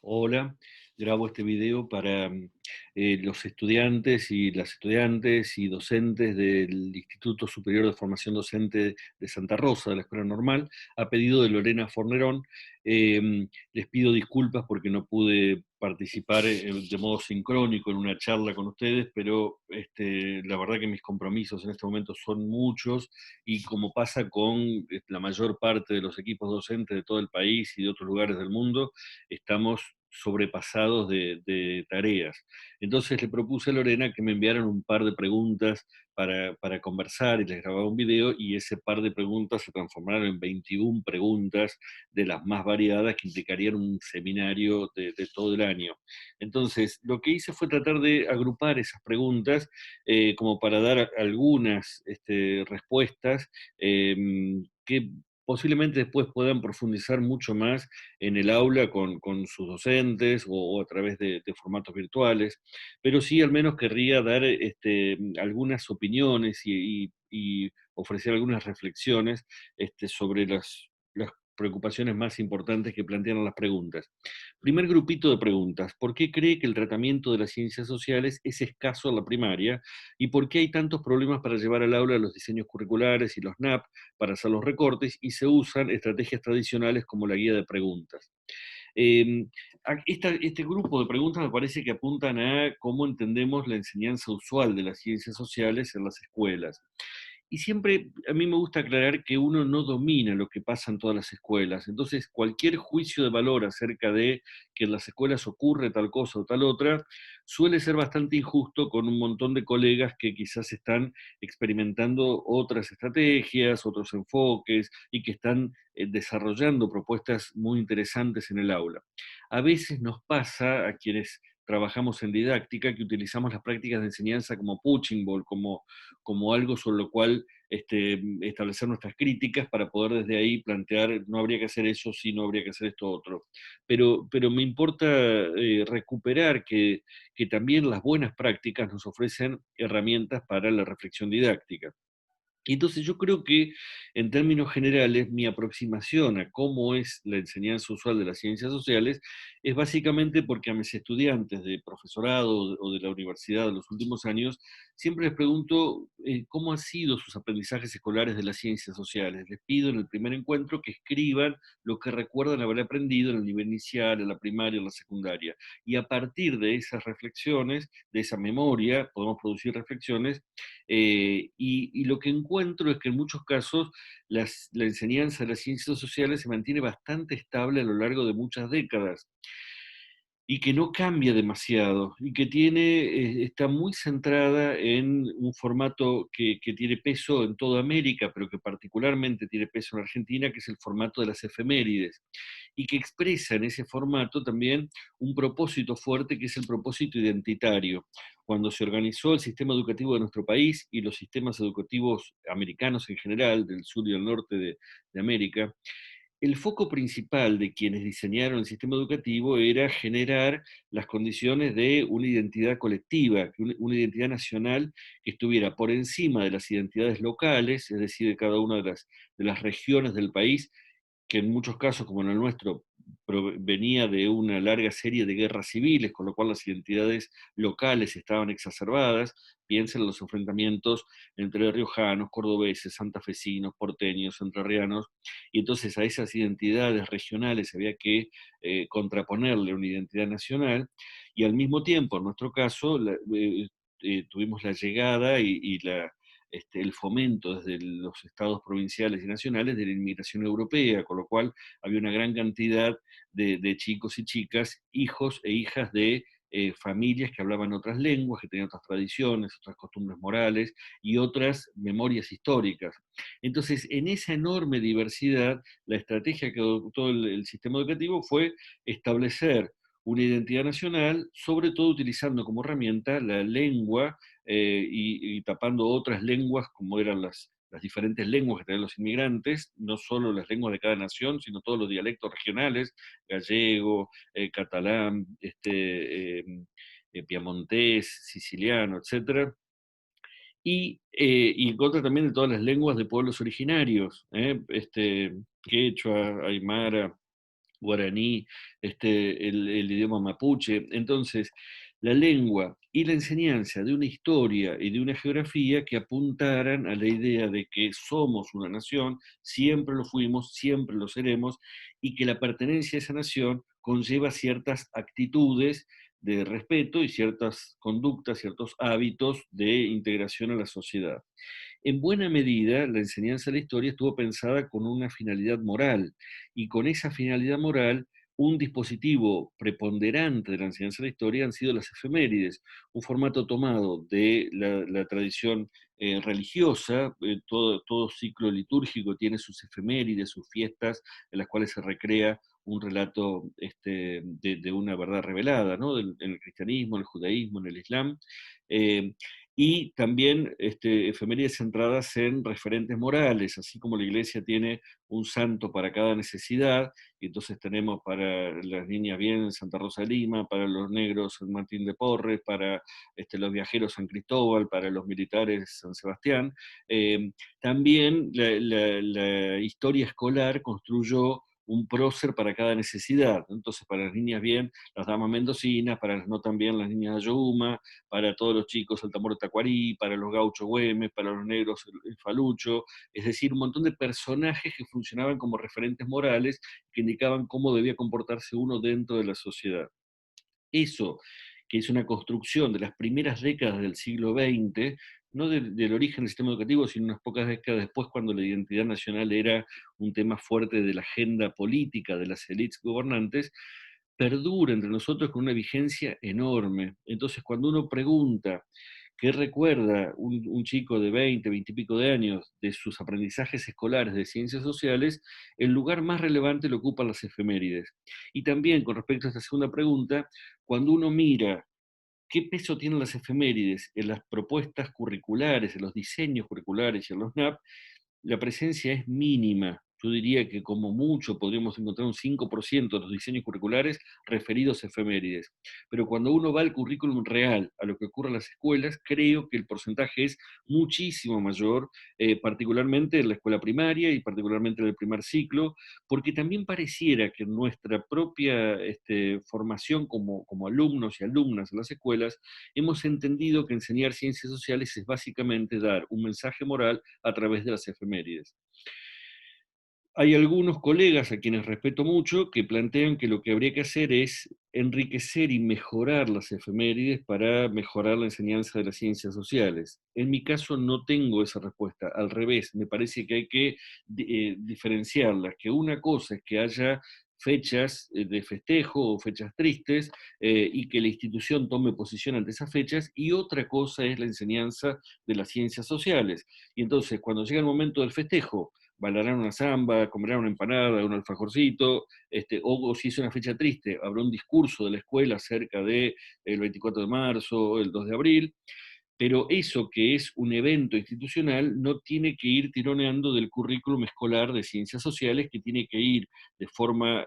Hola, grabo este video para los estudiantes y las estudiantes y docentes del Instituto Superior de Formación Docente de Santa Rosa, de la Escuela Normal, a pedido de Lorena Fornerón. Les pido disculpas porque no pude participar de modo sincrónico en una charla con ustedes, pero la verdad que mis compromisos en este momento son muchos y como pasa con la mayor parte de los equipos docentes de todo el país y de otros lugares del mundo, estamos sobrepasados de tareas. Entonces le propuse a Lorena que me enviaran un par de preguntas para conversar y les grababa un video y ese par de preguntas se transformaron en 21 preguntas de las más variadas que implicarían un seminario de todo el año. Entonces, lo que hice fue tratar de agrupar esas preguntas como para dar algunas respuestas que posiblemente después puedan profundizar mucho más en el aula con sus docentes o a través de formatos virtuales, pero sí al menos querría dar algunas opiniones y ofrecer algunas reflexiones sobre las preocupaciones más importantes que plantean las preguntas. Primer grupito de preguntas: ¿por qué cree que el tratamiento de las ciencias sociales es escaso en la primaria? ¿Y por qué hay tantos problemas para llevar al aula los diseños curriculares y los NAP para hacer los recortes y se usan estrategias tradicionales como la guía de preguntas? Eh, este grupo de preguntas me parece que apuntan a cómo entendemos la enseñanza usual de las ciencias sociales en las escuelas. Y siempre a mí me gusta aclarar que uno no domina lo que pasa en todas las escuelas. Entonces, cualquier juicio de valor acerca de que en las escuelas ocurre tal cosa o tal otra, suele ser bastante injusto con un montón de colegas que quizás están experimentando otras estrategias, otros enfoques y que están desarrollando propuestas muy interesantes en el aula. A veces nos pasa a quienes trabajamos en didáctica que utilizamos las prácticas de enseñanza como punching ball, como algo sobre lo cual establecer nuestras críticas para poder desde ahí plantear, no habría que hacer eso, sí, no habría que hacer esto otro. Pero me importa recuperar que también las buenas prácticas nos ofrecen herramientas para la reflexión didáctica. Y entonces yo creo que, en términos generales, mi aproximación a cómo es la enseñanza usual de las ciencias sociales es básicamente porque a mis estudiantes de profesorado o de la universidad de los últimos años, siempre les pregunto cómo han sido sus aprendizajes escolares de las ciencias sociales. Les pido en el primer encuentro que escriban lo que recuerdan haber aprendido en el nivel inicial, en la primaria, en la secundaria. Y a partir de esas reflexiones, de esa memoria, podemos producir reflexiones y lo que encuentro es que en muchos casos la enseñanza de las ciencias sociales se mantiene bastante estable a lo largo de muchas décadas y que no cambia demasiado y que está muy centrada en un formato que tiene peso en toda América, pero que particularmente tiene peso en Argentina, que es el formato de las efemérides, y que expresa en ese formato también un propósito fuerte que es el propósito identitario. Cuando se organizó el sistema educativo de nuestro país y los sistemas educativos americanos en general, del sur y del norte de América, el foco principal de quienes diseñaron el sistema educativo era generar las condiciones de una identidad colectiva, una identidad nacional que estuviera por encima de las identidades locales, es decir, de cada una de las regiones del país, que en muchos casos, como en el nuestro, venía de una larga serie de guerras civiles, con lo cual las identidades locales estaban exacerbadas. Piensen en los enfrentamientos entre riojanos, cordobeses, santafesinos, porteños, entrerrianos, y entonces a esas identidades regionales había que contraponerle una identidad nacional, y al mismo tiempo, en nuestro caso, tuvimos la llegada el fomento desde los estados provinciales y nacionales de la inmigración europea, con lo cual había una gran cantidad de chicos y chicas, hijos e hijas de familias que hablaban otras lenguas, que tenían otras tradiciones, otras costumbres morales y otras memorias históricas. Entonces, en esa enorme diversidad, la estrategia que adoptó el sistema educativo fue establecer una identidad nacional, sobre todo utilizando como herramienta la lengua y tapando otras lenguas como eran las diferentes lenguas que tenían los inmigrantes, no solo las lenguas de cada nación, sino todos los dialectos regionales, gallego, catalán, piamontés, siciliano, etcétera, y en contra también de todas las lenguas de pueblos originarios, quechua, aymara, guaraní, el idioma mapuche. Entonces, la lengua y la enseñanza de una historia y de una geografía que apuntaran a la idea de que somos una nación, siempre lo fuimos, siempre lo seremos, y que la pertenencia a esa nación conlleva ciertas actitudes de respeto y ciertas conductas, ciertos hábitos de integración a la sociedad. En buena medida, la enseñanza de la historia estuvo pensada con una finalidad moral, y con esa finalidad moral, un dispositivo preponderante de la enseñanza de la historia han sido las efemérides, un formato tomado de la tradición religiosa. Todo ciclo litúrgico tiene sus efemérides, sus fiestas, en las cuales se recrea un relato de una verdad revelada, ¿no? En el cristianismo, en el judaísmo, en el islam. Eh, y también efemérides centradas en referentes morales, así como la Iglesia tiene un santo para cada necesidad, y entonces tenemos para las niñas bien Santa Rosa de Lima, para los negros San Martín de Porres, para los viajeros San Cristóbal, para los militares San Sebastián. También la historia escolar construyó un prócer para cada necesidad. Entonces, para las niñas bien, las damas mendocinas, para las no tan bien, las niñas de Ayohuma, para todos los chicos el tambor de Tacuarí, para los gauchos Güemes, para los negros el falucho, es decir, un montón de personajes que funcionaban como referentes morales que indicaban cómo debía comportarse uno dentro de la sociedad. Eso, que es una construcción de las primeras décadas del siglo XX, no del origen del sistema educativo, sino unas pocas décadas después, cuando la identidad nacional era un tema fuerte de la agenda política de las élites gobernantes, perdura entre nosotros con una vigencia enorme. Entonces, cuando uno pregunta qué recuerda un chico de 20, 20 y pico de años de sus aprendizajes escolares de ciencias sociales, el lugar más relevante lo ocupan las efemérides. Y también, con respecto a esta segunda pregunta, cuando uno mira qué peso tienen las efemérides en las propuestas curriculares, en los diseños curriculares y en los NAP, la presencia es mínima. Yo diría que como mucho podríamos encontrar un 5% de los diseños curriculares referidos a efemérides. Pero cuando uno va al currículum real, a lo que ocurre en las escuelas, creo que el porcentaje es muchísimo mayor, particularmente en la escuela primaria y particularmente en el primer ciclo, porque también pareciera que en nuestra propia formación como alumnos y alumnas en las escuelas, hemos entendido que enseñar ciencias sociales es básicamente dar un mensaje moral a través de las efemérides. Hay algunos colegas a quienes respeto mucho que plantean que lo que habría que hacer es enriquecer y mejorar las efemérides para mejorar la enseñanza de las ciencias sociales. En mi caso no tengo esa respuesta, al revés, me parece que hay que diferenciarlas, que una cosa es que haya fechas de festejo o fechas tristes y que la institución tome posición ante esas fechas, y otra cosa es la enseñanza de las ciencias sociales. Y entonces, cuando llega el momento del festejo, bailarán una samba, comerán una empanada, un alfajorcito, o si es una fecha triste, habrá un discurso de la escuela acerca del 24 de marzo, el 2 de abril, pero eso que es un evento institucional no tiene que ir tironeando del currículum escolar de ciencias sociales, que tiene que ir de forma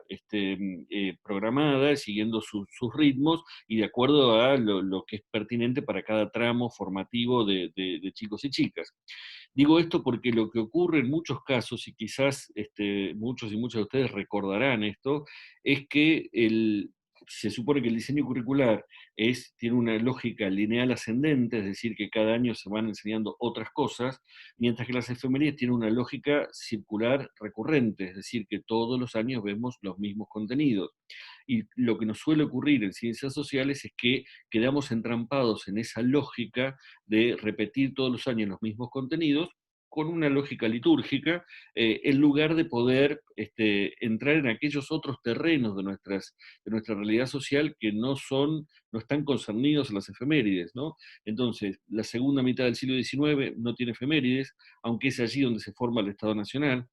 programada, siguiendo sus ritmos y de acuerdo a lo que es pertinente para cada tramo formativo de chicos y chicas. Digo esto porque lo que ocurre en muchos casos, y quizás muchos y muchas de ustedes recordarán esto, es que se supone que el diseño curricular tiene una lógica lineal ascendente, es decir, que cada año se van enseñando otras cosas, mientras que las efemérides tienen una lógica circular recurrente, es decir, que todos los años vemos los mismos contenidos. Y lo que nos suele ocurrir en ciencias sociales es que quedamos entrampados en esa lógica de repetir todos los años los mismos contenidos con una lógica litúrgica, en lugar de poder entrar en aquellos otros terrenos de nuestra realidad social que no están concernidos a las efemérides, ¿no? Entonces, la segunda mitad del siglo XIX no tiene efemérides, aunque es allí donde se forma el Estado Nacional.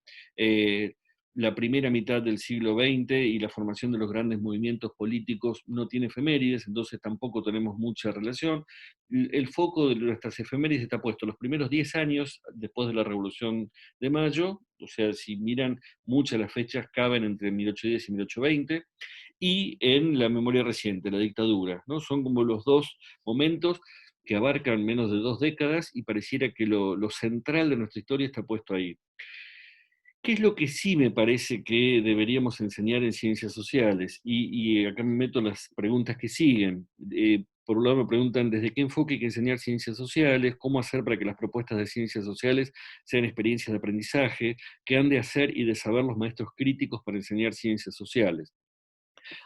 La primera mitad del siglo XX y la formación de los grandes movimientos políticos no tiene efemérides, entonces tampoco tenemos mucha relación. El foco de nuestras efemérides está puesto los primeros 10 años después de la Revolución de Mayo, o sea, si miran, muchas de las fechas caben entre 1810 y 1820, y en la memoria reciente, la dictadura, ¿no? Son como los dos momentos que abarcan menos de 2 décadas, y pareciera que lo central de nuestra historia está puesto ahí. ¿Qué es lo que sí me parece que deberíamos enseñar en ciencias sociales? Y acá me meto las preguntas que siguen. Por un lado me preguntan desde qué enfoque hay que enseñar ciencias sociales, cómo hacer para que las propuestas de ciencias sociales sean experiencias de aprendizaje, qué han de hacer y de saber los maestros críticos para enseñar ciencias sociales.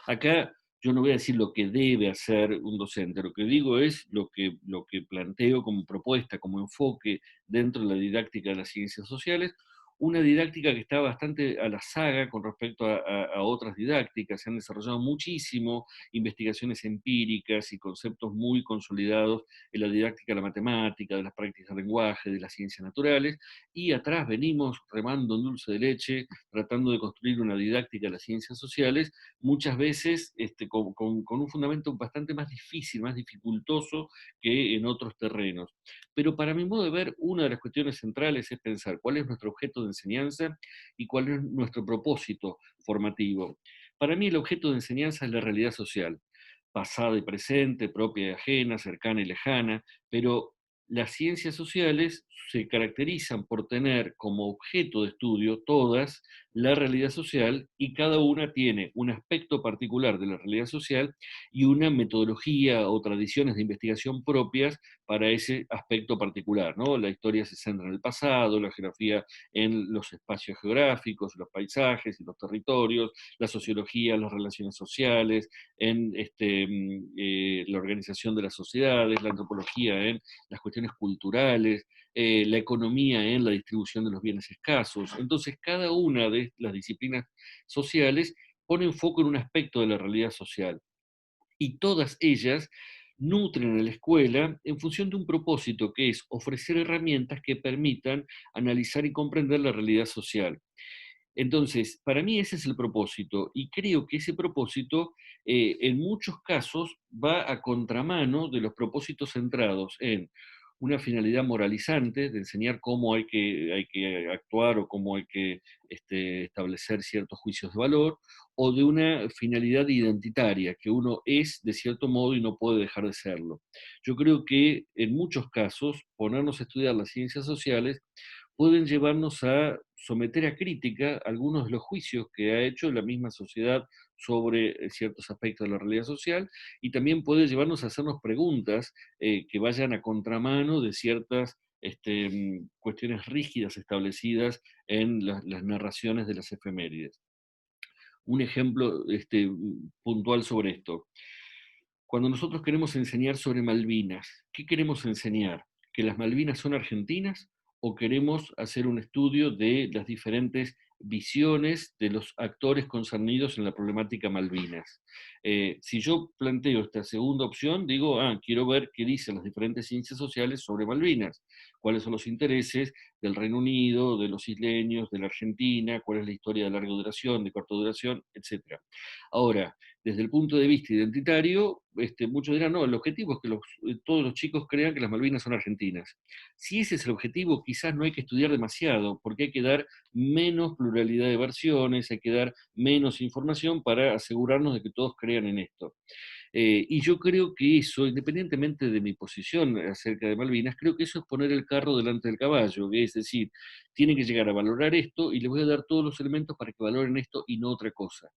Acá yo no voy a decir lo que debe hacer un docente, lo que digo es lo que planteo como propuesta, como enfoque dentro de la didáctica de las ciencias sociales, una didáctica que está bastante a la saga con respecto a otras didácticas. Se han desarrollado muchísimo investigaciones empíricas y conceptos muy consolidados en la didáctica de la matemática, de las prácticas del lenguaje, de las ciencias naturales, y atrás venimos remando en dulce de leche, tratando de construir una didáctica de las ciencias sociales muchas veces con un fundamento bastante más difícil, más dificultoso que en otros terrenos. Pero para mi modo de ver, una de las cuestiones centrales es pensar cuál es nuestro objeto de enseñanza y cuál es nuestro propósito formativo. Para mí el objeto de enseñanza es la realidad social, pasada y presente, propia y ajena, cercana y lejana, pero las ciencias sociales se caracterizan por tener como objeto de estudio todas la realidad social y cada una tiene un aspecto particular de la realidad social y una metodología o tradiciones de investigación propias para ese aspecto particular, ¿no? La historia se centra en el pasado, la geografía en los espacios geográficos, los paisajes y los territorios, la sociología, las relaciones sociales, en la organización de las sociedades, la antropología en las cuestiones culturales, la economía en la distribución de los bienes escasos. Entonces, cada una de las disciplinas sociales pone en foco en un aspecto de la realidad social y todas ellas nutren a la escuela en función de un propósito que es ofrecer herramientas que permitan analizar y comprender la realidad social. Entonces, para mí ese es el propósito y creo que ese propósito en muchos casos va a contramano de los propósitos centrados en una finalidad moralizante, de enseñar cómo hay que actuar o cómo hay que establecer ciertos juicios de valor, o de una finalidad identitaria, que uno es de cierto modo y no puede dejar de serlo. Yo creo que en muchos casos ponernos a estudiar las ciencias sociales pueden llevarnos a someter a crítica algunos de los juicios que ha hecho la misma sociedad sobre ciertos aspectos de la realidad social y también puede llevarnos a hacernos preguntas que vayan a contramano de ciertas cuestiones rígidas establecidas en las narraciones de las efemérides. Un ejemplo puntual sobre esto. Cuando nosotros queremos enseñar sobre Malvinas, ¿qué queremos enseñar? ¿Que las Malvinas son argentinas o queremos hacer un estudio de las diferentes visiones de los actores concernidos en la problemática Malvinas? Si yo planteo esta segunda opción, digo, quiero ver qué dicen las diferentes ciencias sociales sobre Malvinas, cuáles son los intereses del Reino Unido, de los isleños, de la Argentina, cuál es la historia de larga duración, de corta duración, etc. Ahora, desde el punto de vista identitario, muchos dirán, no, el objetivo es que todos los chicos crean que las Malvinas son argentinas. Si ese es el objetivo, quizás no hay que estudiar demasiado, porque hay que dar menos pluralidad de versiones, hay que dar menos información para asegurarnos de que todos crean en esto. Y yo creo que eso, independientemente de mi posición acerca de Malvinas, creo que eso es poner el carro delante del caballo, es decir, tienen que llegar a valorar esto y les voy a dar todos los elementos para que valoren esto y no otra cosa.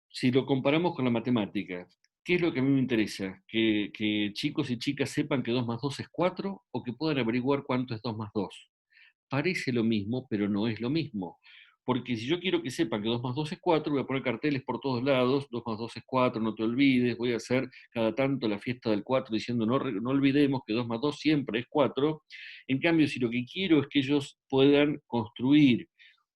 Si lo comparamos con la matemática, ¿qué es lo que a mí me interesa? Que chicos y chicas sepan que 2 más 2 es 4 o que puedan averiguar cuánto es 2 más 2. Parece lo mismo, pero no es lo mismo. Porque si yo quiero que sepan que 2 más 2 es 4, voy a poner carteles por todos lados, 2 más 2 es 4, no te olvides, voy a hacer cada tanto la fiesta del 4 diciendo no olvidemos que 2 más 2 siempre es 4. En cambio, si lo que quiero es que ellos puedan construir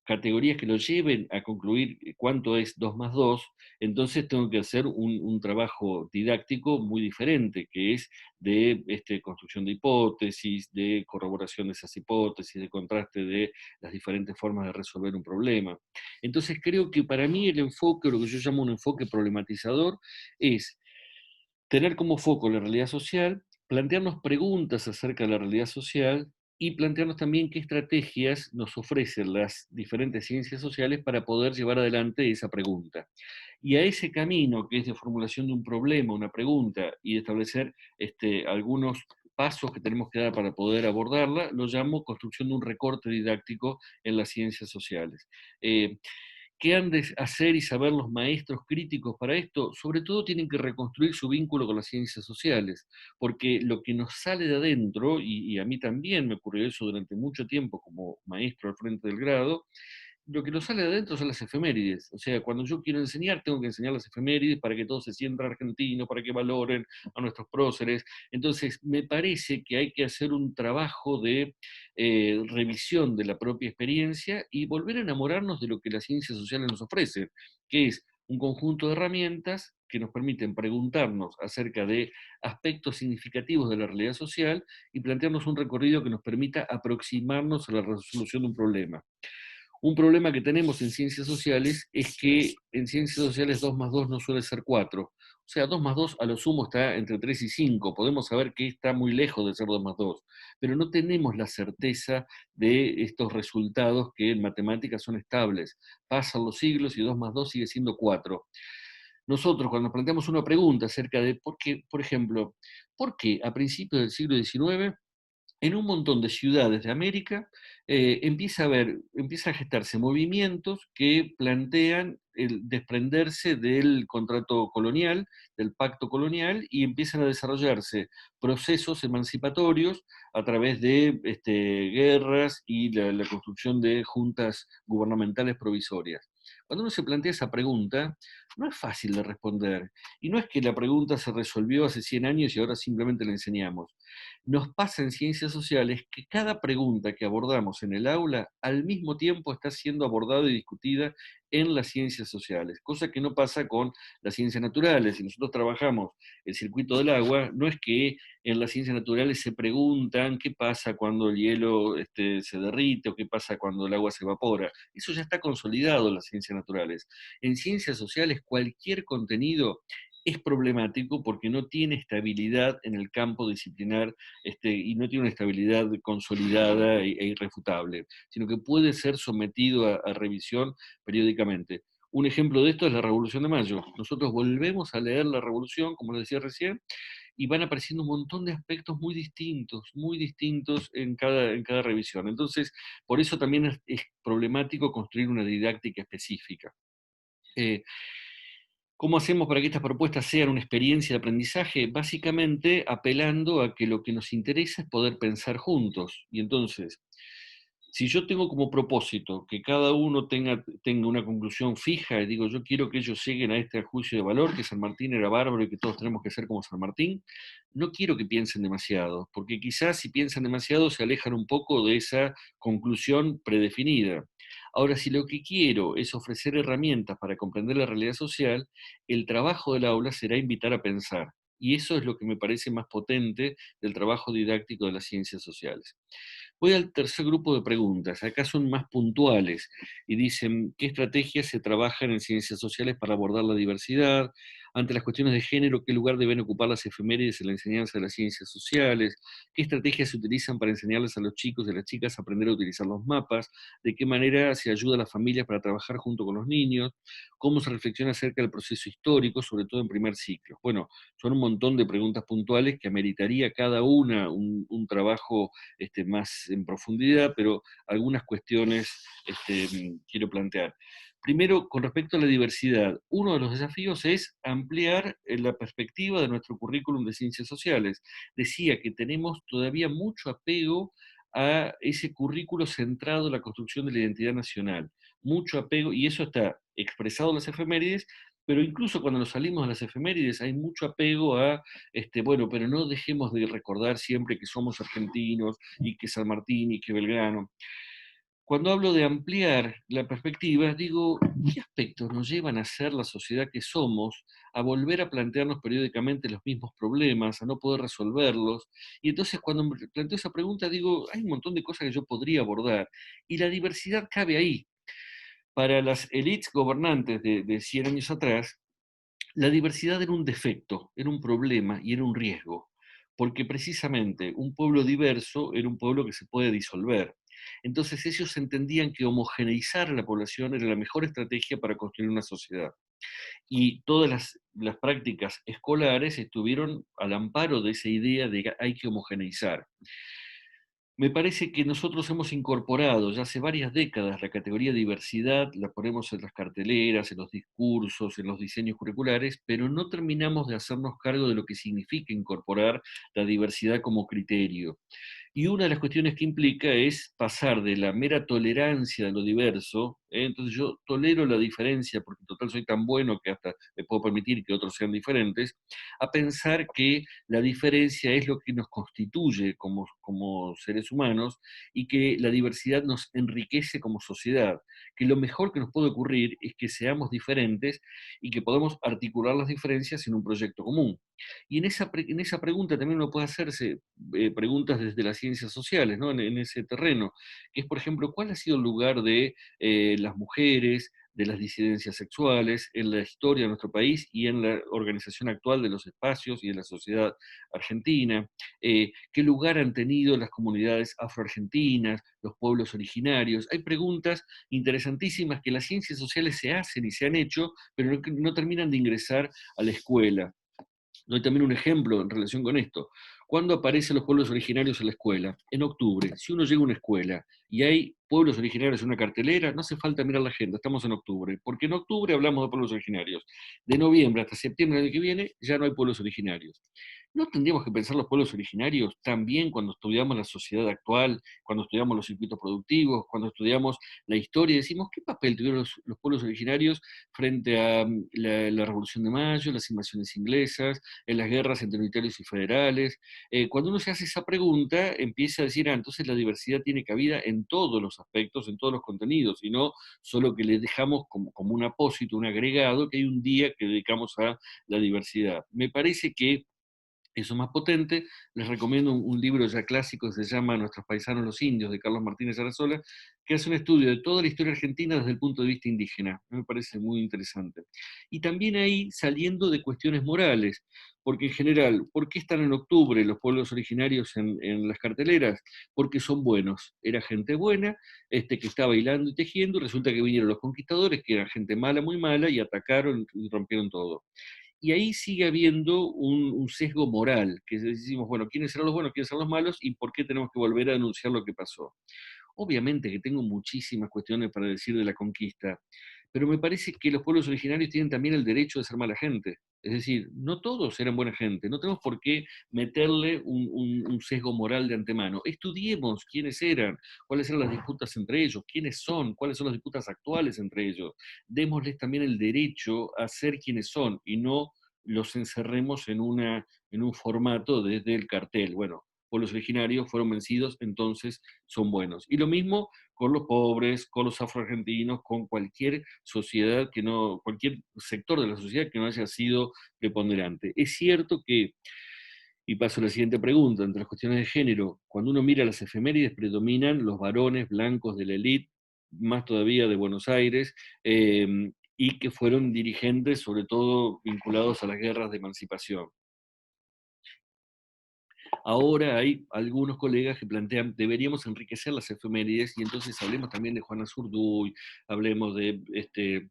categorías que lo lleven a concluir cuánto es 2 más 2, entonces tengo que hacer un trabajo didáctico muy diferente, que es de construcción de hipótesis, de corroboración de esas hipótesis, de contraste de las diferentes formas de resolver un problema. Entonces creo que para mí el enfoque, lo que yo llamo un enfoque problematizador, es tener como foco la realidad social, plantearnos preguntas acerca de la realidad social y plantearnos también qué estrategias nos ofrecen las diferentes ciencias sociales para poder llevar adelante esa pregunta. Y a ese camino, que es de formulación de un problema, una pregunta, y de establecer algunos pasos que tenemos que dar para poder abordarla, lo llamo construcción de un recorte didáctico en las ciencias sociales. Eh, ¿Qué han de hacer y saber los maestros críticos para esto? Sobre todo tienen que reconstruir su vínculo con las ciencias sociales, porque lo que nos sale de adentro, y a mí también me ocurrió eso durante mucho tiempo como maestro al frente del grado, lo que nos sale de adentro son las efemérides. O sea, cuando yo quiero enseñar, tengo que enseñar las efemérides para que todos se sientan argentinos, para que valoren a nuestros próceres. Entonces, me parece que hay que hacer un trabajo de revisión de la propia experiencia y volver a enamorarnos de lo que las ciencias sociales nos ofrecen, que es un conjunto de herramientas que nos permiten preguntarnos acerca de aspectos significativos de la realidad social y plantearnos un recorrido que nos permita aproximarnos a la resolución de un problema. Un problema que tenemos en ciencias sociales es que en ciencias sociales 2 más 2 no suele ser 4. O sea, 2 más 2 a lo sumo está entre 3 y 5. Podemos saber que está muy lejos de ser 2 más 2, pero no tenemos la certeza de estos resultados que en matemáticas son estables. Pasan los siglos y 2 más 2 sigue siendo 4. Nosotros, cuando nos planteamos una pregunta acerca de por qué, por ejemplo, ¿por qué a principios del siglo XIX en un montón de ciudades de América empieza a gestarse movimientos que plantean el desprenderse del contrato colonial, del pacto colonial, y empiezan a desarrollarse procesos emancipatorios a través de guerras y la construcción de juntas gubernamentales provisorias? Cuando uno se plantea esa pregunta, no es fácil de responder. Y no es que la pregunta se resolvió hace 100 años y ahora simplemente la enseñamos. Nos pasa en ciencias sociales que cada pregunta que abordamos en el aula al mismo tiempo está siendo abordada y discutida en las ciencias sociales, cosa que no pasa con las ciencias naturales. Si nosotros trabajamos el circuito del agua, no es que en las ciencias naturales se preguntan qué pasa cuando el hielo se derrite o qué pasa cuando el agua se evapora. Eso ya está consolidado en las ciencias naturales. En ciencias sociales, cualquier contenido es problemático porque no tiene estabilidad en el campo disciplinar y no tiene una estabilidad consolidada e irrefutable, sino que puede ser sometido a revisión periódicamente. Un ejemplo de esto es la Revolución de Mayo. Nosotros volvemos a leer la Revolución, como les decía recién, y van apareciendo un montón de aspectos muy distintos en cada revisión. Entonces, por eso también es problemático construir una didáctica específica. Eh, ¿Cómo hacemos para que estas propuestas sean una experiencia de aprendizaje? Básicamente apelando a que lo que nos interesa es poder pensar juntos. Y entonces, si yo tengo como propósito que cada uno tenga una conclusión fija, y digo, yo quiero que ellos lleguen a este juicio de valor, que San Martín era bárbaro y que todos tenemos que ser como San Martín, no quiero que piensen demasiado, porque quizás si piensan demasiado se alejan un poco de esa conclusión predefinida. Ahora, si lo que quiero es ofrecer herramientas para comprender la realidad social, el trabajo del aula será invitar a pensar. Y eso es lo que me parece más potente del trabajo didáctico de las ciencias sociales. Voy al tercer grupo de preguntas. Acá son más puntuales y dicen, ¿qué estrategias se trabajan en ciencias sociales para abordar la diversidad? Ante las cuestiones de género, ¿qué lugar deben ocupar las efemérides en la enseñanza de las ciencias sociales? ¿Qué estrategias se utilizan para enseñarles a los chicos y a las chicas a aprender a utilizar los mapas? ¿De qué manera se ayuda a las familias para trabajar junto con los niños? ¿Cómo se reflexiona acerca del proceso histórico, sobre todo en primer ciclo? Bueno, son un montón de preguntas puntuales que ameritaría cada una un trabajo más en profundidad, pero algunas cuestiones quiero plantear. Primero, con respecto a la diversidad, uno de los desafíos es ampliar la perspectiva de nuestro currículum de ciencias sociales. Decía que tenemos todavía mucho apego a ese currículo centrado en la construcción de la identidad nacional. Mucho apego, y eso está expresado en las efemérides, pero incluso cuando nos salimos de las efemérides hay mucho apego a, bueno, pero no dejemos de recordar siempre que somos argentinos y que San Martín y que Belgrano. Cuando hablo de ampliar la perspectiva, digo, ¿qué aspectos nos llevan a ser la sociedad que somos, a volver a plantearnos periódicamente los mismos problemas, a no poder resolverlos? Y entonces cuando me planteo esa pregunta, digo, hay un montón de cosas que yo podría abordar, y la diversidad cabe ahí. Para las élites gobernantes de 100 años atrás, la diversidad era un defecto, era un problema y era un riesgo, porque precisamente un pueblo diverso era un pueblo que se puede disolver. Entonces ellos entendían que homogeneizar a la población era la mejor estrategia para construir una sociedad. Y todas las prácticas escolares estuvieron al amparo de esa idea de que hay que homogeneizar. Me parece que nosotros hemos incorporado ya hace varias décadas la categoría diversidad, la ponemos en las carteleras, en los discursos, en los diseños curriculares, pero no terminamos de hacernos cargo de lo que significa incorporar la diversidad como criterio. Y una de las cuestiones que implica es pasar de la mera tolerancia de lo diverso, entonces yo tolero la diferencia porque en total soy tan bueno que hasta me puedo permitir que otros sean diferentes, a pensar que la diferencia es lo que nos constituye como seres humanos y que la diversidad nos enriquece como sociedad, que lo mejor que nos puede ocurrir es que seamos diferentes y que podamos articular las diferencias en un proyecto común. Y en esa pregunta también uno puede hacerse preguntas desde las ciencias sociales, ¿no? En ese terreno, que es, por ejemplo, ¿cuál ha sido el lugar de las mujeres, de las disidencias sexuales en la historia de nuestro país y en la organización actual de los espacios y de la sociedad argentina? ¿Qué lugar han tenido las comunidades afroargentinas, los pueblos originarios? Hay preguntas interesantísimas que las ciencias sociales se hacen y se han hecho, pero no terminan de ingresar a la escuela. Doy también un ejemplo en relación con esto. ¿Cuándo aparecen los pueblos originarios en la escuela? En octubre. Si uno llega a una escuela y hay pueblos originarios en una cartelera, no hace falta mirar la agenda, estamos en octubre, porque en octubre hablamos de pueblos originarios. De noviembre hasta septiembre del año que viene ya no hay pueblos originarios. ¿No tendríamos que pensar los pueblos originarios también cuando estudiamos la sociedad actual, cuando estudiamos los circuitos productivos, cuando estudiamos la historia? Decimos, ¿qué papel tuvieron los pueblos originarios frente a la Revolución de Mayo, las invasiones inglesas, en las guerras entre unitarios y federales? Cuando uno se hace esa pregunta, empieza a decir, entonces la diversidad tiene cabida en todos los aspectos, en todos los contenidos, y no solo que le dejamos como un apósito, un agregado, que hay un día que dedicamos a la diversidad. Me parece que eso más potente, les recomiendo un libro ya clásico que se llama Nuestros paisanos los indios, de Carlos Martínez Arazola, que hace un estudio de toda la historia argentina desde el punto de vista indígena. Me parece muy interesante. Y también ahí saliendo de cuestiones morales, porque en general, ¿por qué están en octubre los pueblos originarios en las carteleras? Porque son buenos. Era gente buena, que está bailando y tejiendo, y resulta que vinieron los conquistadores, que eran gente mala, muy mala, y atacaron y rompieron todo. Y ahí sigue habiendo un sesgo moral, que decimos, bueno, ¿quiénes serán los buenos, quiénes serán los malos y por qué tenemos que volver a denunciar lo que pasó? Obviamente que tengo muchísimas cuestiones para decir de la conquista, pero me parece que los pueblos originarios tienen también el derecho de ser mala gente. Es decir, no todos eran buena gente, no tenemos por qué meterle un sesgo moral de antemano. Estudiemos quiénes eran, cuáles eran las disputas entre ellos, quiénes son, cuáles son las disputas actuales entre ellos. Démosles también el derecho a ser quienes son y no los encerremos en un formato desde el cartel. Bueno, pueblos originarios fueron vencidos, entonces son buenos. Y lo mismo con los pobres, con los afroargentinos, con cualquier sociedad que no, cualquier sector de la sociedad que no haya sido preponderante. Es cierto que, y paso a la siguiente pregunta, entre las cuestiones de género, cuando uno mira las efemérides predominan los varones blancos de la élite, más todavía de Buenos Aires, y que fueron dirigentes, sobre todo vinculados a las guerras de emancipación. Ahora hay algunos colegas que plantean, deberíamos enriquecer las efemérides y entonces hablemos también de Juana Zurduy, hablemos de,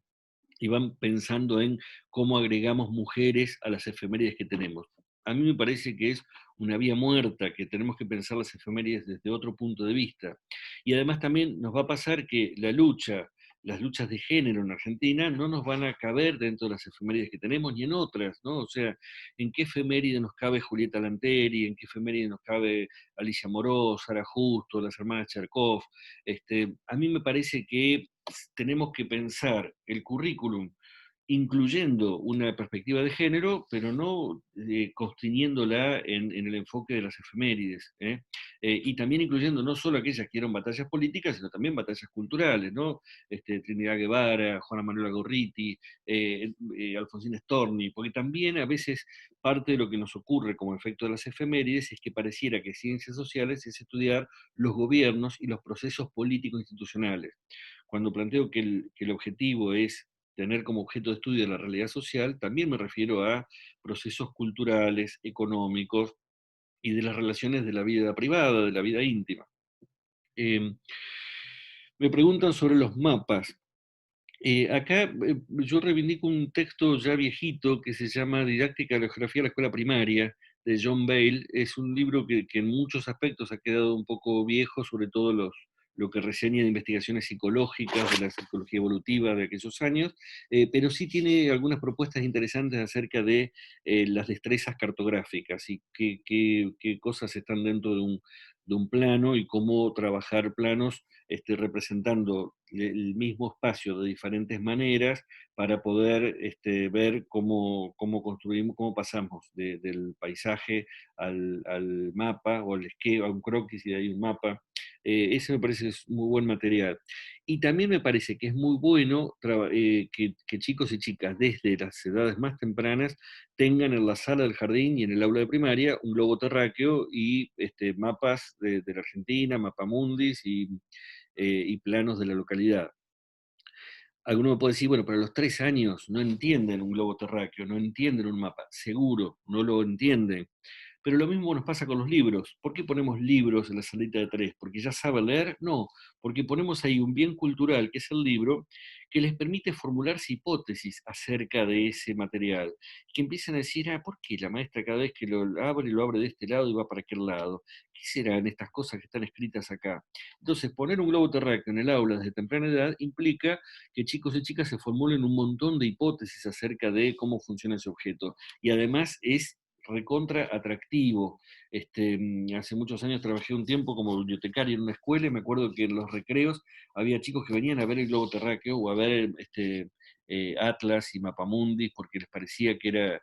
y van pensando en cómo agregamos mujeres a las efemérides que tenemos. A mí me parece que es una vía muerta, que tenemos que pensar las efemérides desde otro punto de vista. Y además también nos va a pasar que las luchas de género en Argentina no nos van a caber dentro de las efemérides que tenemos ni en otras, ¿no? O sea, ¿en qué efeméride nos cabe Julieta Lanteri? ¿En qué efeméride nos cabe Alicia Moró, Sara Justo, las hermanas Cherkov? A mí me parece que tenemos que pensar el currículum incluyendo una perspectiva de género, pero no constriñéndola en el enfoque de las efemérides, ¿eh? Y también incluyendo no solo aquellas que eran batallas políticas, sino también batallas culturales, ¿no? Trinidad Guevara, Juana Manuela Gorriti, Alfonsín Storni, porque también a veces parte de lo que nos ocurre como efecto de las efemérides es que pareciera que ciencias sociales es estudiar los gobiernos y los procesos políticos institucionales. Cuando planteo que el objetivo es tener como objeto de estudio la realidad social, también me refiero a procesos culturales, económicos y de las relaciones de la vida privada, de la vida íntima. Me preguntan sobre los mapas. Acá yo reivindico un texto ya viejito que se llama Didáctica de la Geografía de la Escuela Primaria, de John Bale. Es un libro que en muchos aspectos ha quedado un poco viejo, sobre todo lo que reseña de investigaciones psicológicas, de la psicología evolutiva de aquellos años, pero sí tiene algunas propuestas interesantes acerca de las destrezas cartográficas y qué cosas están dentro de un plano y cómo trabajar planos representando el mismo espacio de diferentes maneras para poder ver cómo construimos, cómo pasamos del paisaje al mapa o al esquema, a un croquis y de ahí un mapa. Ese me parece es muy buen material. Y también me parece que es muy bueno que chicos y chicas desde las edades más tempranas tengan en la sala del jardín y en el aula de primaria un globo terráqueo y mapas de la Argentina, mapamundis y planos de la localidad. Alguno me puede decir, bueno, pero a los 3 años no entienden un globo terráqueo, no entienden un mapa, seguro, no lo entienden. Pero lo mismo nos pasa con los libros. ¿Por qué ponemos libros en la salita de 3? ¿Porque ya sabe leer? No, porque ponemos ahí un bien cultural, que es el libro, que les permite formularse hipótesis acerca de ese material. Que empiezan a decir, ¿por qué la maestra cada vez que lo abre de este lado y va para aquel lado? ¿Qué serán estas cosas que están escritas acá? Entonces, poner un globo terráqueo en el aula desde temprana edad implica que chicos y chicas se formulen un montón de hipótesis acerca de cómo funciona ese objeto. Y además es recontra atractivo. Hace muchos años trabajé un tiempo como bibliotecario en una escuela y me acuerdo que en los recreos había chicos que venían a ver el globo terráqueo o a ver Atlas y Mapamundis porque les parecía que era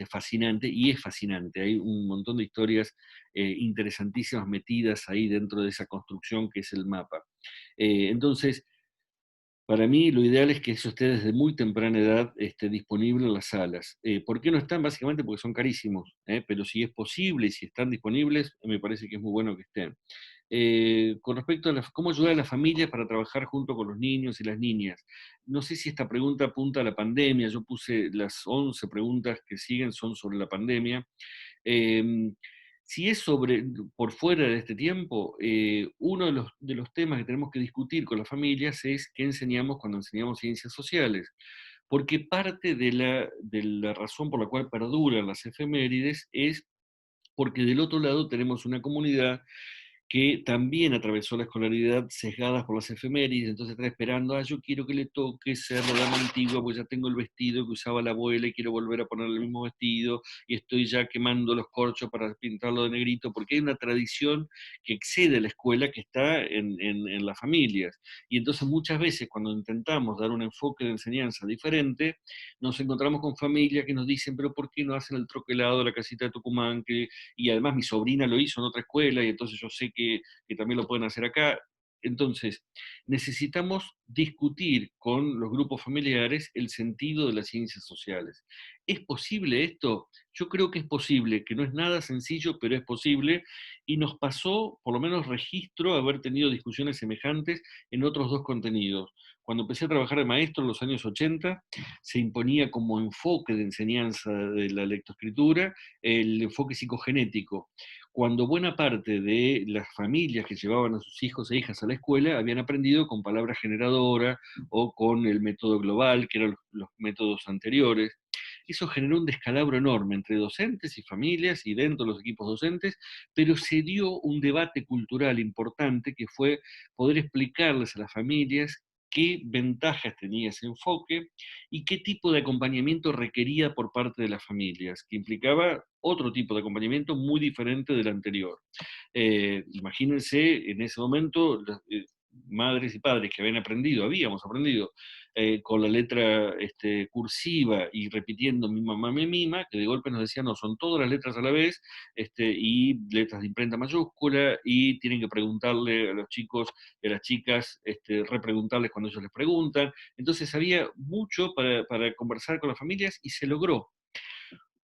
fascinante, y es fascinante. Hay un montón de historias interesantísimas metidas ahí dentro de esa construcción que es el mapa. Entonces, para mí lo ideal es que eso esté desde muy temprana edad disponible en las salas. ¿Por qué no están? Básicamente porque son carísimos, pero si es posible y si están disponibles, me parece que es muy bueno que estén. Con respecto a cómo ayudar a las familias para trabajar junto con los niños y las niñas, no sé si esta pregunta apunta a la pandemia. Yo puse las 11 preguntas que siguen son sobre la pandemia. Eh, si es por fuera de este tiempo, uno de los temas que tenemos que discutir con las familias es qué enseñamos cuando enseñamos ciencias sociales, porque parte de la razón por la cual perduran las efemérides es porque del otro lado tenemos una comunidad que también atravesó la escolaridad sesgadas por las efemérides, entonces está esperando, yo quiero que le toque ser la dama antigua, pues ya tengo el vestido que usaba la abuela y quiero volver a poner el mismo vestido, y estoy ya quemando los corchos para pintarlo de negrito, porque hay una tradición que excede la escuela que está en las familias. Y entonces muchas veces cuando intentamos dar un enfoque de enseñanza diferente, nos encontramos con familias que nos dicen, pero ¿por qué no hacen el troquelado de la casita de Tucumán? Y además mi sobrina lo hizo en otra escuela y entonces yo sé que también lo pueden hacer acá. Entonces, necesitamos discutir con los grupos familiares el sentido de las ciencias sociales. ¿Es posible esto? Yo creo que es posible, que no es nada sencillo, pero es posible, y nos pasó, por lo menos registro, haber tenido discusiones semejantes en otros dos contenidos. Cuando empecé a trabajar de maestro en los años 80, se imponía como enfoque de enseñanza de la lectoescritura el enfoque psicogenético, cuando buena parte de las familias que llevaban a sus hijos e hijas a la escuela habían aprendido con palabra generadora o con el método global, que eran los métodos anteriores. Eso generó un descalabro enorme entre docentes y familias y dentro de los equipos docentes, pero se dio un debate cultural importante que fue poder explicarles a las familias qué ventajas tenía ese enfoque y qué tipo de acompañamiento requería por parte de las familias, que implicaba otro tipo de acompañamiento muy diferente del anterior. Imagínense en ese momento las madres y padres que habíamos aprendido con la letra cursiva y repitiendo mi mamá me mima, que de golpe nos decían, no, son todas las letras a la vez, y letras de imprenta mayúscula, y tienen que preguntarle a los chicos y a las chicas, repreguntarles cuando ellos les preguntan. Entonces había mucho para conversar con las familias y se logró.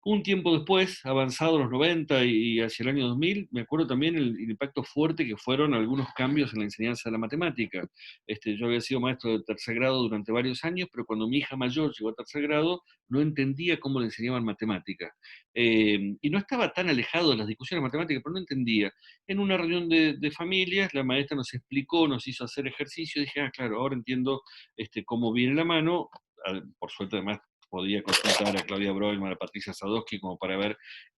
Un tiempo después, avanzado los 90 y hacia el año 2000, me acuerdo también el impacto fuerte que fueron algunos cambios en la enseñanza de la matemática. Yo había sido maestro de tercer grado durante varios años, pero cuando mi hija mayor llegó a tercer grado, no entendía cómo le enseñaban matemática. Y no estaba tan alejado de las discusiones matemáticas, pero no entendía. En una reunión de familias, la maestra nos explicó, nos hizo hacer ejercicio, y dije, ah, claro, ahora entiendo cómo viene la mano. Por suerte, además, podía consultar a Claudia Broilman, a Patricia Sadowski, como para ver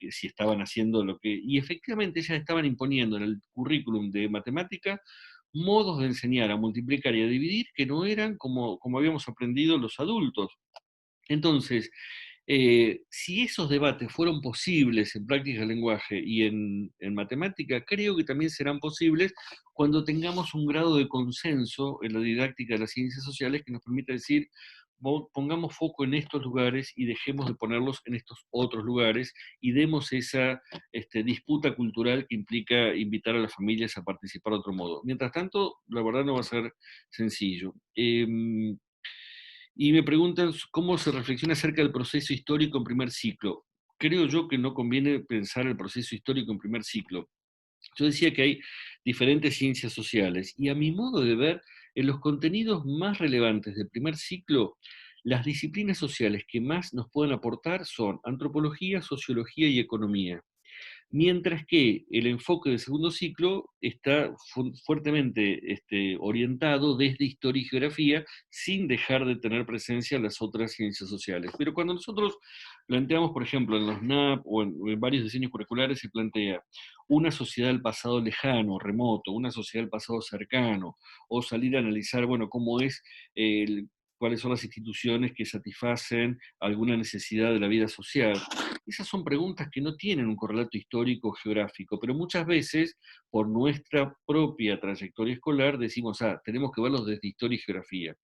si estaban haciendo lo que... Y efectivamente ellas estaban imponiendo en el currículum de matemática modos de enseñar a multiplicar y a dividir que no eran como habíamos aprendido los adultos. Entonces, si esos debates fueron posibles en práctica del lenguaje y en matemática, creo que también serán posibles cuando tengamos un grado de consenso en la didáctica de las ciencias sociales que nos permita decir, pongamos foco en estos lugares y dejemos de ponerlos en estos otros lugares y demos esa disputa cultural que implica invitar a las familias a participar de otro modo. Mientras tanto, la verdad no va a ser sencillo. Y me preguntan cómo se reflexiona acerca del proceso histórico en primer ciclo. Creo yo que no conviene pensar el proceso histórico en primer ciclo. Yo decía que hay diferentes ciencias sociales y a mi modo de ver, en los contenidos más relevantes del primer ciclo, las disciplinas sociales que más nos pueden aportar son antropología, sociología y economía. Mientras que el enfoque del segundo ciclo está fuertemente orientado desde historia y geografía, sin dejar de tener presencia las otras ciencias sociales. Pero cuando nosotros planteamos, por ejemplo, en los NAP o en varios diseños curriculares, se plantea una sociedad del pasado lejano, remoto, una sociedad del pasado cercano, o salir a analizar, bueno, cómo es el cuáles son las instituciones que satisfacen alguna necesidad de la vida social. Esas son preguntas que no tienen un correlato histórico o geográfico, pero muchas veces, por nuestra propia trayectoria escolar, decimos, ah, tenemos que verlos desde historia y geografía.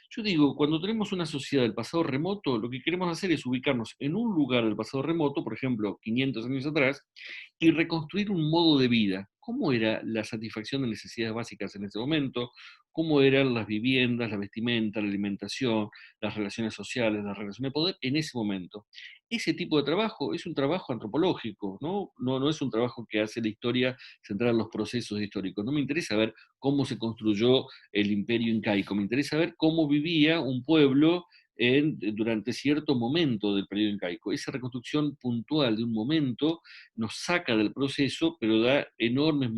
Yo digo, cuando tenemos una sociedad del pasado remoto, lo que queremos hacer es ubicarnos en un lugar del pasado remoto, por ejemplo, 500 años atrás, y reconstruir un modo de vida. ¿Cómo era la satisfacción de necesidades básicas en ese momento? ¿Cómo eran las viviendas, la vestimenta, la alimentación, las relaciones sociales, las relaciones de poder en ese momento? Ese tipo de trabajo es un trabajo antropológico, ¿no? No es un trabajo que hace la historia centrada en los procesos históricos. No me interesa ver cómo se construyó el imperio incaico, me interesa ver cómo vivía un pueblo durante cierto momento del periodo incaico. Esa reconstrucción puntual de un momento nos saca del proceso, pero da enormes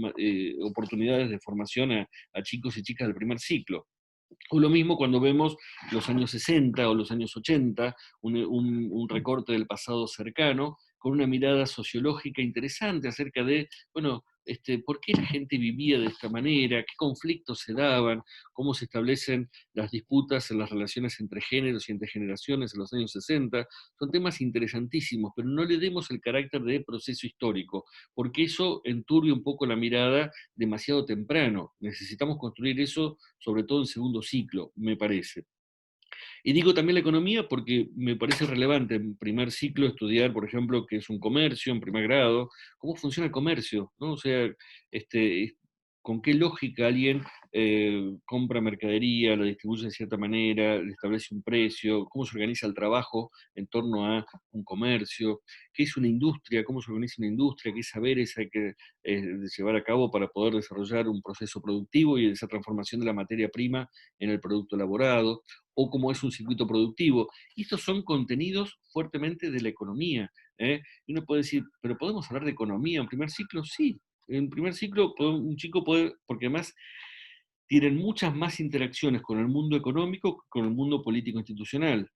oportunidades de formación a chicos y chicas del primer ciclo. O lo mismo cuando vemos los años 60 o los años 80, un recorte del pasado cercano, con una mirada sociológica interesante acerca de, bueno, por qué la gente vivía de esta manera, qué conflictos se daban, cómo se establecen las disputas en las relaciones entre géneros y entre generaciones en los años 60. Son temas interesantísimos, pero no le demos el carácter de proceso histórico, porque eso enturbia un poco la mirada demasiado temprano. Necesitamos construir eso sobre todo en segundo ciclo, me parece. Y digo también la economía porque me parece relevante en primer ciclo estudiar, por ejemplo, qué es un comercio en primer grado, cómo funciona el comercio, ¿no? O sea, con qué lógica alguien compra mercadería, la distribuye de cierta manera, le establece un precio, cómo se organiza el trabajo en torno a un comercio, qué es una industria, cómo se organiza una industria, qué saberes hay que llevar a cabo para poder desarrollar un proceso productivo y esa transformación de la materia prima en el producto elaborado, o cómo es un circuito productivo. Y estos son contenidos fuertemente de la economía. Y uno puede decir, ¿pero podemos hablar de economía en primer ciclo? Sí, en primer ciclo un chico puede, porque además tienen muchas más interacciones con el mundo económico que con el mundo político institucional.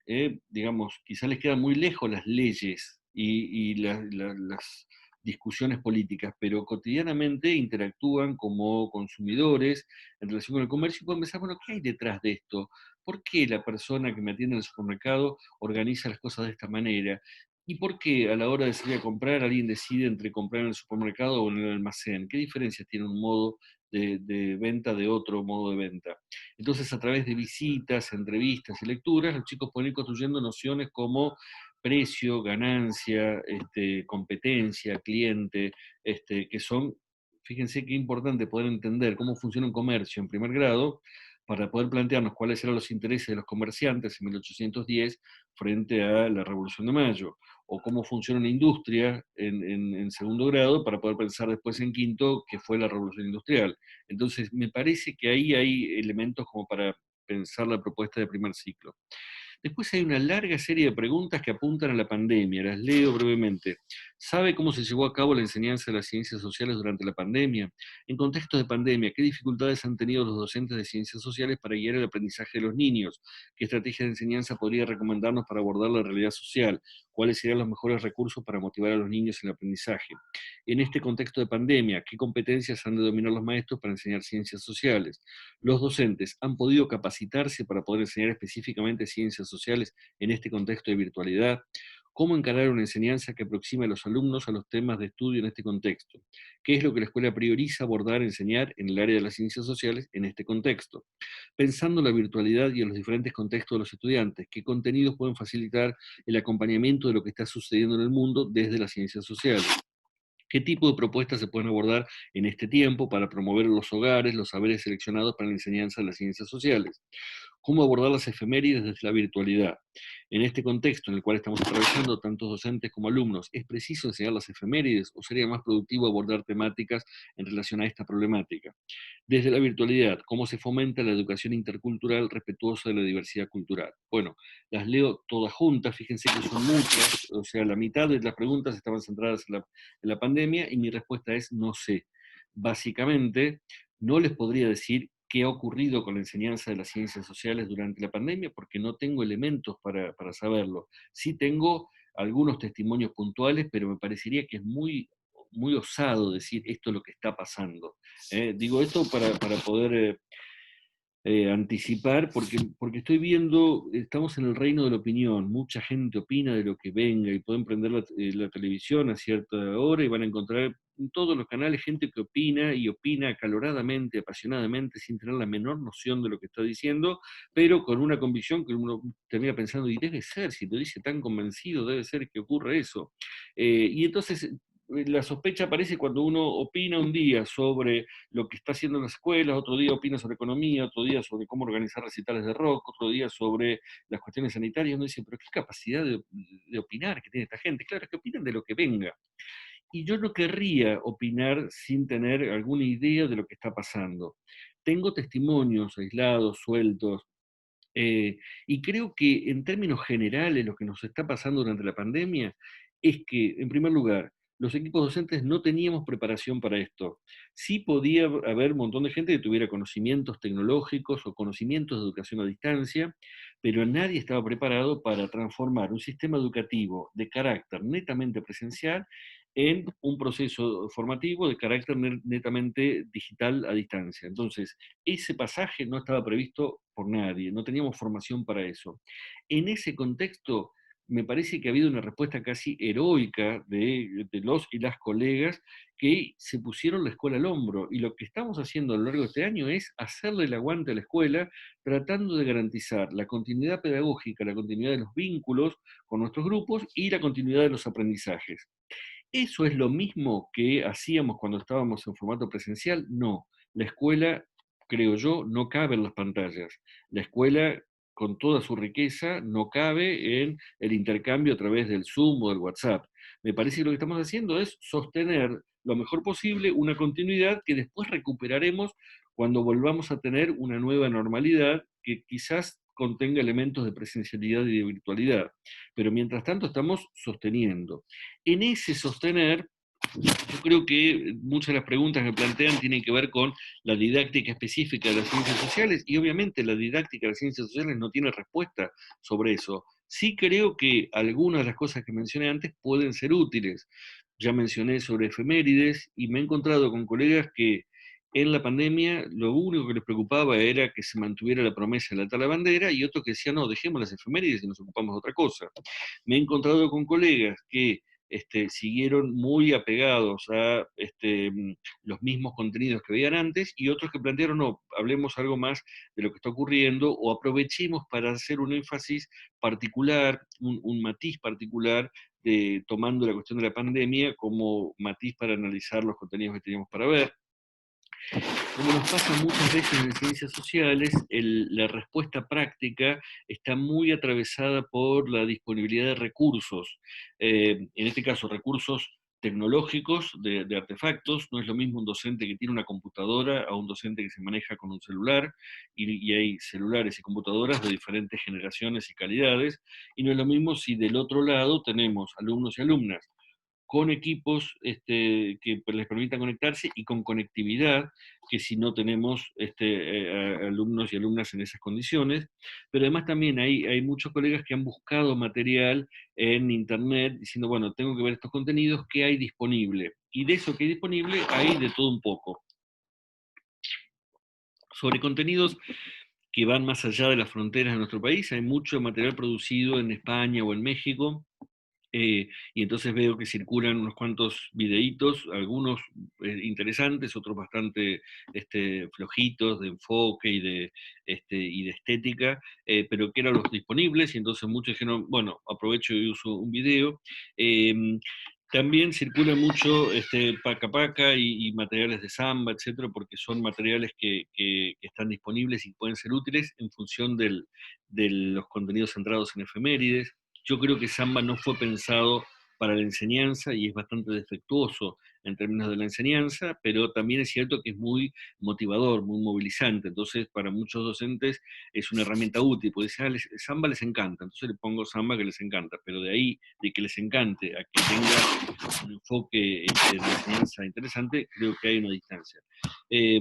Digamos, quizás les quedan muy lejos las leyes y las discusiones políticas, pero cotidianamente interactúan como consumidores en relación con el comercio y pueden pensar, bueno, ¿qué hay detrás de esto? ¿Por qué la persona que me atiende en el supermercado organiza las cosas de esta manera? ¿Y por qué a la hora de salir a comprar alguien decide entre comprar en el supermercado o en el almacén? ¿Qué diferencias tiene un modo de venta de otro modo de venta? Entonces, a través de visitas, entrevistas y lecturas, los chicos pueden ir construyendo nociones como precio, ganancia, competencia, cliente, que son, fíjense qué importante poder entender cómo funciona un comercio en primer grado para poder plantearnos cuáles eran los intereses de los comerciantes en 1810 frente a la Revolución de Mayo, o cómo funciona una industria en segundo grado para poder pensar después en quinto, que fue la revolución industrial. Entonces, me parece que ahí hay elementos como para pensar la propuesta de primer ciclo. Después hay una larga serie de preguntas que apuntan a la pandemia, las leo brevemente. ¿Sabe cómo se llevó a cabo la enseñanza de las ciencias sociales durante la pandemia? En contexto de pandemia, ¿qué dificultades han tenido los docentes de ciencias sociales para guiar el aprendizaje de los niños? ¿Qué estrategia de enseñanza podría recomendarnos para abordar la realidad social? ¿Cuáles serían los mejores recursos para motivar a los niños en el aprendizaje? En este contexto de pandemia, ¿qué competencias han de dominar los maestros para enseñar ciencias sociales? ¿Los docentes han podido capacitarse para poder enseñar específicamente ciencias sociales en este contexto de virtualidad? ¿Cómo encarar una enseñanza que aproxime a los alumnos a los temas de estudio en este contexto? ¿Qué es lo que la escuela prioriza abordar, enseñar en el área de las ciencias sociales en este contexto? Pensando en la virtualidad y en los diferentes contextos de los estudiantes, ¿qué contenidos pueden facilitar el acompañamiento de lo que está sucediendo en el mundo desde las ciencias sociales? ¿Qué tipo de propuestas se pueden abordar en este tiempo para promover en los hogares los saberes seleccionados para la enseñanza de las ciencias sociales? ¿Cómo abordar las efemérides desde la virtualidad? En este contexto en el cual estamos atravesando tantos docentes como alumnos, ¿es preciso enseñar las efemérides o sería más productivo abordar temáticas en relación a esta problemática? Desde la virtualidad, ¿cómo se fomenta la educación intercultural respetuosa de la diversidad cultural? Bueno, las leo todas juntas, fíjense que son muchas, o sea, la mitad de las preguntas estaban centradas en la pandemia y mi respuesta es no sé. Básicamente, no les podría decir qué ha ocurrido con la enseñanza de las ciencias sociales durante la pandemia porque no tengo elementos para saberlo. Sí tengo algunos testimonios puntuales, pero me parecería que es muy osado decir esto es lo que está pasando. Digo esto para poder anticipar, porque estoy viendo, estamos en el reino de la opinión, mucha gente opina de lo que venga y pueden prender la televisión a cierta hora y van a encontrar en todos los canales gente que opina y opina acaloradamente, apasionadamente, sin tener la menor noción de lo que está diciendo, pero con una convicción que uno termina pensando, y debe ser, si lo dice tan convencido, debe ser que ocurre eso. Y entonces la sospecha aparece cuando uno opina un día sobre lo que está haciendo en las escuelas, otro día opina sobre economía, otro día sobre cómo organizar recitales de rock, otro día sobre las cuestiones sanitarias. Uno dice, pero qué capacidad de opinar que tiene esta gente. Claro, es que opinan de lo que venga. Y yo no querría opinar sin tener alguna idea de lo que está pasando. Tengo testimonios aislados, sueltos, y creo que en términos generales lo que nos está pasando durante la pandemia es que, en primer lugar, los equipos docentes no teníamos preparación para esto. Sí podía haber un montón de gente que tuviera conocimientos tecnológicos o conocimientos de educación a distancia, pero nadie estaba preparado para transformar un sistema educativo de carácter netamente presencial en un proceso formativo de carácter netamente digital a distancia. Entonces, ese pasaje no estaba previsto por nadie, no teníamos formación para eso. En ese contexto, me parece que ha habido una respuesta casi heroica de los y las colegas que se pusieron la escuela al hombro. Y lo que estamos haciendo a lo largo de este año es hacerle el aguante a la escuela, tratando de garantizar la continuidad pedagógica, la continuidad de los vínculos con nuestros grupos y la continuidad de los aprendizajes. ¿Eso es lo mismo que hacíamos cuando estábamos en formato presencial? No. La escuela, creo yo, no cabe en las pantallas. La escuela, con toda su riqueza, no cabe en el intercambio a través del Zoom o del WhatsApp. Me parece que lo que estamos haciendo es sostener lo mejor posible una continuidad que después recuperaremos cuando volvamos a tener una nueva normalidad que quizás contenga elementos de presencialidad y de virtualidad. Pero mientras tanto estamos sosteniendo. En ese sostener, yo creo que muchas de las preguntas que plantean tienen que ver con la didáctica específica de las ciencias sociales y obviamente la didáctica de las ciencias sociales no tiene respuesta sobre eso. Sí creo que algunas de las cosas que mencioné antes pueden ser útiles. Ya mencioné sobre efemérides y me he encontrado con colegas que en la pandemia lo único que les preocupaba era que se mantuviera la promesa de la tal bandera y otros que decían, no, dejemos las efemérides y nos ocupamos de otra cosa. Me he encontrado con colegas que siguieron muy apegados a los mismos contenidos que veían antes y otros que plantearon, no, hablemos algo más de lo que está ocurriendo o aprovechemos para hacer un énfasis particular, un matiz particular, tomando la cuestión de la pandemia como matiz para analizar los contenidos que teníamos para ver. Como nos pasa muchas veces en ciencias sociales, la respuesta práctica está muy atravesada por la disponibilidad de recursos. En este caso, recursos tecnológicos de artefactos. No es lo mismo un docente que tiene una computadora a un docente que se maneja con un celular, y hay celulares y computadoras de diferentes generaciones y calidades, y no es lo mismo si del otro lado tenemos alumnos y alumnas con equipos que les permitan conectarse y con conectividad, que si no tenemos alumnos y alumnas en esas condiciones. Pero además también hay muchos colegas que han buscado material en Internet diciendo, bueno, tengo que ver estos contenidos, ¿qué hay disponible? Y de eso que hay disponible hay de todo un poco. Sobre contenidos que van más allá de las fronteras de nuestro país, hay mucho material producido en España o en México, y entonces veo que circulan unos cuantos videitos, algunos interesantes, otros bastante flojitos de enfoque y de estética, pero que eran los disponibles, y entonces muchos dijeron, bueno, aprovecho y uso un video. También circula mucho paca paca y materiales de samba, etcétera, porque son materiales que están disponibles y pueden ser útiles en función de los contenidos centrados en efemérides. Yo creo que Samba no fue pensado para la enseñanza y es bastante defectuoso en términos de la enseñanza, pero también es cierto que es muy motivador, muy movilizante. Entonces, para muchos docentes es una herramienta útil, porque dicen, Samba les encanta, entonces le pongo Samba que les encanta, pero de ahí, de que les encante a que tenga un enfoque de enseñanza interesante, creo que hay una distancia. Eh,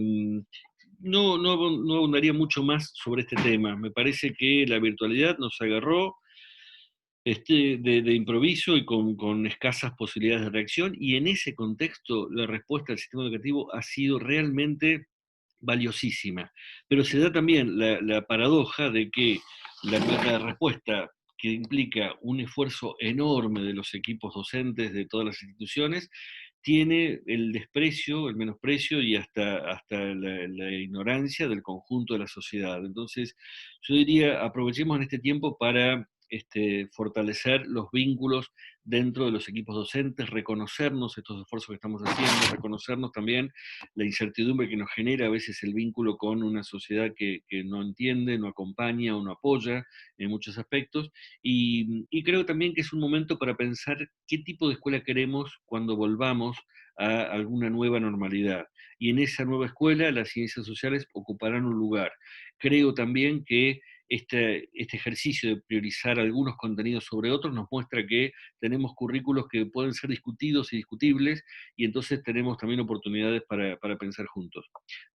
no abundaría mucho más sobre este tema. Me parece que la virtualidad nos agarró de improviso y con escasas posibilidades de reacción, y en ese contexto la respuesta del sistema educativo ha sido realmente valiosísima. Pero se da también la paradoja de que la respuesta que implica un esfuerzo enorme de los equipos docentes de todas las instituciones, tiene el desprecio, el menosprecio y hasta la ignorancia del conjunto de la sociedad. Entonces, yo diría, aprovechemos en este tiempo para fortalecer los vínculos dentro de los equipos docentes, reconocernos estos esfuerzos que estamos haciendo, reconocernos también la incertidumbre que nos genera a veces el vínculo con una sociedad que no entiende, no acompaña o no apoya en muchos aspectos, y creo también que es un momento para pensar qué tipo de escuela queremos cuando volvamos a alguna nueva normalidad. Y en esa nueva escuela las ciencias sociales ocuparán un lugar. Creo también que este ejercicio de priorizar algunos contenidos sobre otros nos muestra que tenemos currículos que pueden ser discutidos y discutibles, y entonces tenemos también oportunidades para pensar juntos.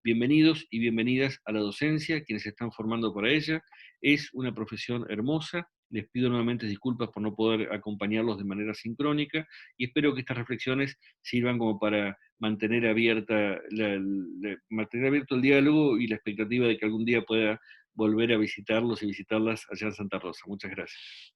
Bienvenidos y bienvenidas a la docencia, quienes se están formando para ella. Es una profesión hermosa. Les pido nuevamente disculpas por no poder acompañarlos de manera sincrónica, y espero que estas reflexiones sirvan como para mantener mantener abierto el diálogo y la expectativa de que algún día pueda volver a visitarlos y visitarlas allá en Santa Rosa. Muchas gracias.